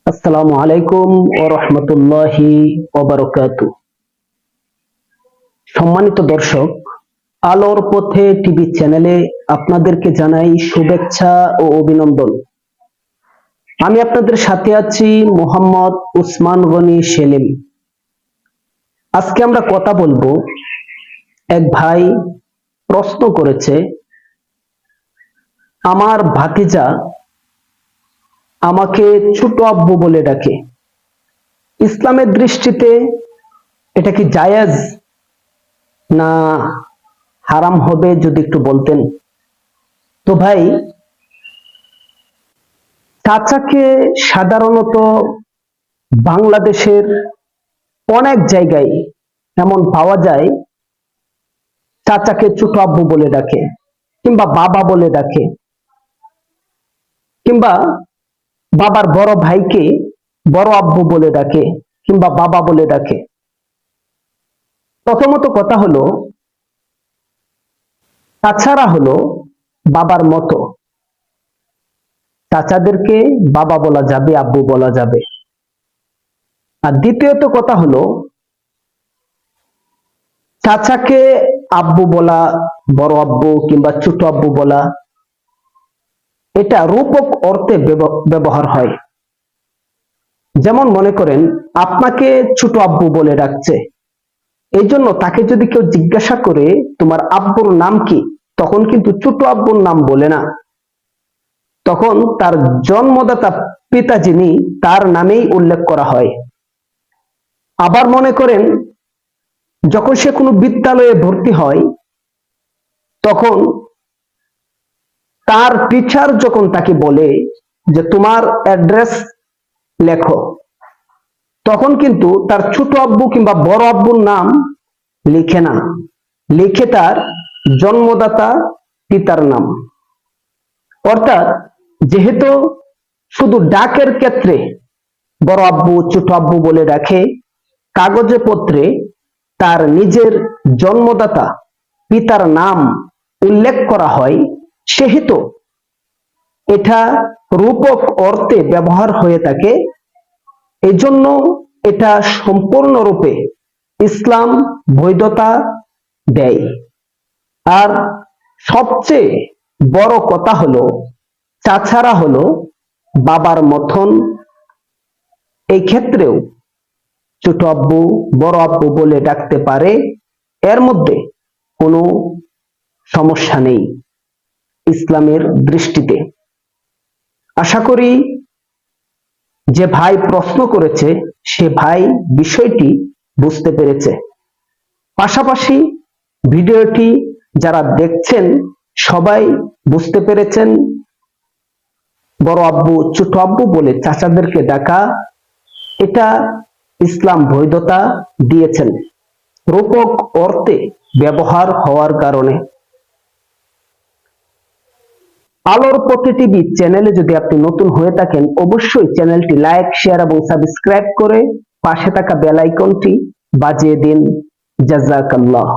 আসসালামু আলাইকুম ওয়া রাহমাতুল্লাহি ওয়া বারাকাতুহু। সম্মানিত দর্শক, আলোর পথে টিভি চ্যানেলে আপনাদেরকে জানাই শুভেচ্ছা ও অভিনন্দন। আমি আপনাদের সাথে আছি মোহাম্মদ উসমান গনি সেলিম। আজকে আমরা কথা বলবো, এক ভাই প্রশ্ন করেছে, আমার ভাতিজা আমাকে ছোট আব্বু বলে ডাকে, ইসলামের দৃষ্টিতে এটা কি জায়েজ না হারাম হবে, যদি একটু বলতেন। তো ভাই, চাচাকে সাধারণত বাংলাদেশের অনেক জায়গায় এমন পাওয়া যায়, চাচাকে ছোট আব্বু বলে ডাকে, কিংবা বাবা বলে ডাকে, কিংবা বাবার বড় ভাইকে বড় আব্বু বলে ডাকে, কিংবা বাবা বলে ডাকে। প্রথমত কথা হলো, চাচারা হলো বাবার মতো, চাচাদেরকে বাবা বলা যাবে, আব্বু বলা যাবে। আর দ্বিতীয়ত কথা হলো, চাচাকে আব্বু বলা, বড় আব্বু কিংবা ছোট আব্বু বলা, এটা রূপক অর্থে ব্যবহার হয়। যেমন মনে করেন, আপনাকে ছোট আব্বু বলে ডাকছে, এই জন্য তাকে যদি কেউ জিজ্ঞাসা করে তোমার আব্বুর নাম কি, তখন কিন্তু ছোট আব্বুর নাম বলে না, তখন তার জন্মদাতা পিতা যিনি, তার নামেই উল্লেখ করা হয়। আবার মনে করেন, যখন সে কোনো বিদ্যালয়ে ভর্তি হয়, তখন তার টিচার যখন তাকে বলে যে তোমার অ্যাড্রেস লেখো, তখন কিন্তু তার ছোট আব্বু কিংবা বড় আব্বুর নাম লিখে না, লিখে তার জন্মদাতা পিতার নাম। অর্থাৎ যেহেতু শুধু ডাকের ক্ষেত্রে বড় আব্বু ছোট আব্বু বলে ডাকে, কাগজে পত্রে তার নিজের জন্মদাতা পিতার নাম উল্লেখ করা হয়, সেহেতু এটা রূপক অর্থে ব্যবহার হয়ে থাকে। এজন্য এটা সম্পূর্ণরূপে ইসলাম বৈধতা দেয়। আর সবচেয়ে বড় কথা হলো, চাচারা হলো বাবার মতন, এই ক্ষেত্রেও ছোট আব্বু বড় আব্বু বলে ডাকতে পারে, এর মধ্যে কোনো সমস্যা নেই ইসলামের দৃষ্টিতে। আশা করি যে ভাই প্রশ্ন করেছে সে ভাই বিষয়টি বুঝতে পেরেছে। পাশাপাশি ভিডিওটি যারা দেখছেন সবাই বুঝতে পেরেছেন, বড় আব্বু ছোট আব্বু বলে চাচাদেরকে ডাকা, এটা ইসলাম বৈধতা দিয়েছেন রূপক অর্থে ব্যবহার হওয়ার কারণে। আলোর পথে টিভি চ্যানেলে যদি আপনি নতুন হয়ে থাকেন, অবশ্যই চ্যানেলটি লাইক, শেয়ার এবং সাবস্ক্রাইব করে পাশে থাকা বেল আইকনটি বাজিয়ে দিন। জাযাকাল্লাহ।